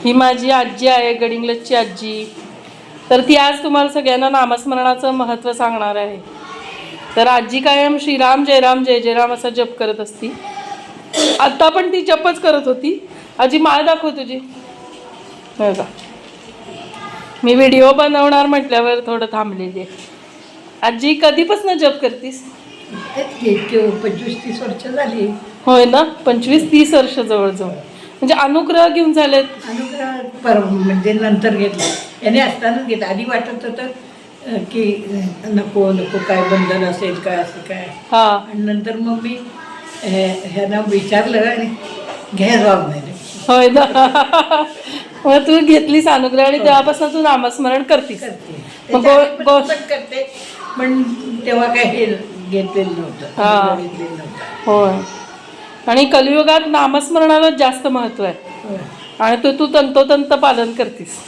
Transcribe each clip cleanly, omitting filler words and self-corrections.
ही माझी आजी आहे, गडिंग्लजची आजी. तर ती आज तुम्हाला सगळ्यांना नामस्मरणाचं महत्त्व सांगणार आहे. तर आजी कायम श्रीराम जय राम जय जय राम असा जप करत असती. आता पण ती जपच करत होती. आजी माळ दाखव तुझी. हो का, मी व्हिडिओ बनवणार म्हटल्यावर थोडं थांबलेली आहे. आजी कधीपासून जप करतीस? 25-30 वर्ष झाली. होय ना, 25-30 वर्ष जवळजवळ. म्हणजे अनुग्रह घेऊन झालेत. अनुग्रह म्हणजे नंतर घेतलं, याने असतानाच घेतलं. आधी वाटत होतं की नको नको काय बंधन असेल काय असं काय. हा, आणि नंतर मग मी ह्यांना विचारलं आणि घ्या जबाब नाही. होय ना. मग तू घेतलीस अनुग्रह आणि तेव्हापासून तू नामस्मरण करतीस. मग पण करते, पण तेव्हा काय हे घेतलेलं नव्हतं, घेतलेलं नव्हतं. होय. आणि कलियुगात नामस्मरणाला जास्त महत्व आहे. आणि तू तंतोतंत पालन करतीस.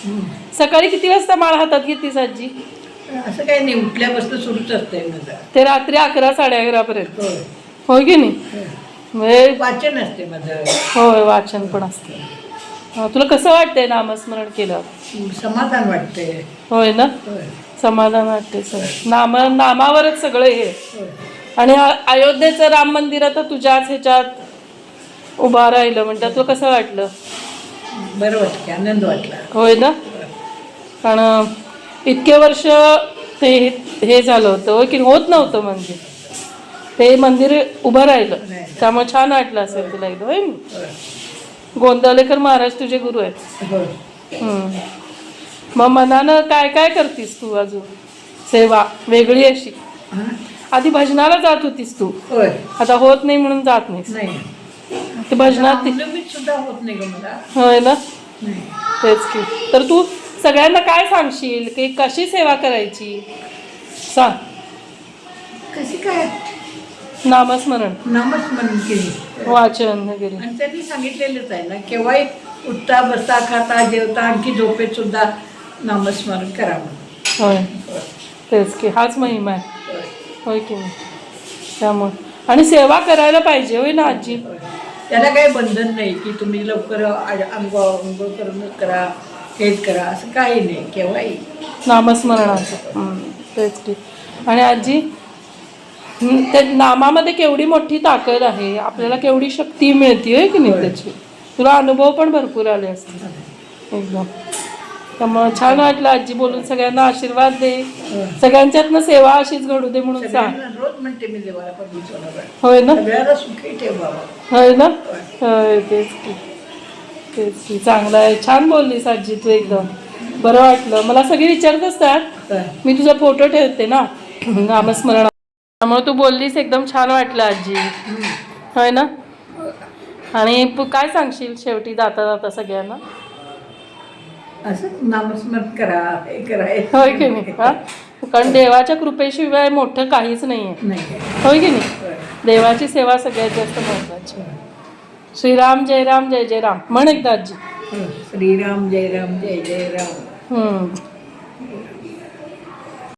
सकाळी किती वाजता माळ हातात घेतीस आजी? असं काही नाही, उठल्यापासून सुरूच असतंय माझं. ते रात्री 11-11:30 पर्यंत. होय की नाही? म्हणजे वाचन असते माझं. होय, वाचन पण असते. तुला कसं वाटतंय नामस्मरण केलं? समाधान वाटतंय. होय ना, समाधान वाटते सगळं. नामावरच सगळं हे. आणि अयोध्येचं राम मंदिर आता तुझ्याच ह्याच्यात उभा राहिलं म्हणतात, तुला कसं वाटलं? बरं वाटलं, आनंद वाटला. होय ना, कारण इतके वर्ष ते हे झालं होतं की होत नव्हतं मंदिर. ते मंदिर उभं राहिलं, त्यामुळे छान वाटलं असेल तुला एकदम. होय ना. गोंदवलेकर महाराज तुझे गुरु आहेत. मग मनानं काय काय करतीस तू अजून सेवा वेगळी अशी? आधी भजनाला जात होतीस तू, आता होत नाही म्हणून जात नाहीस. ते भजनात सुद्धा होत नाही ग मला. होय ना, तेच की. तर तू सगळ्यांना काय सांगशील की कशी सेवा करायची सांग? कशी काय? नामस्मरण केली, वाचन वगैरे. आणि त्यांनी सांगितलेलंच आहे ना, केव्हाही उठता बसता खाता जेवता आणखी झोपेत सुद्धा नामस्मरण करावं. होय, तेच की. हाच महिमा आहे. होय की नाही. त्यामुळे आणि सेवा करायला पाहिजे. होय ना आजी? त्याला काही बंधन नाही की तुम्ही लवकर अंघोळ करूनच करा, हेच करा, असं काही नाही. केव्हाही नामस्मरणाचं. तेच की. आणि आजी, त्या नामामध्ये केवढी मोठी ताकद आहे, आपल्याला केवढी शक्ती मिळते. होय की नाही त्याची? तुला अनुभव पण भरपूर आले असतील एकदम. त्यामुळे छान वाटलं आजी बोलून. सगळ्यांना आशीर्वाद दे, सगळ्यांच्यातनं सेवा अशीच घडू दे म्हणून सांग. रोज म्हणते मी देवाला परमेश्वराला, होय ना, सगळ्याला सुखी ठेव बाबा. होय ना. होय, तेच की. तेच की. चांगलं आहे, छान बोललीस आजी तू एकदम. बरं वाटलं. मला सगळे विचारत असतात, मी तुझा फोटो ठेवते ना नामस्मरण, त्यामुळे तू बोललीस एकदम छान वाटलं आजी. होय ना. आणि काय सांगशील शेवटी जाता जाता सगळ्यांना? असं नामस्मरण करा, हे करा. होय की नाही? कारण देवाच्या कृपेशिवाय मोठं काहीच नाही. होय की नाही? देवाची सेवा सगळ्यात जास्त महत्वाची. श्रीराम जय राम जय जय राम म्हण एकदा आजी. श्रीराम जय राम जय जय राम.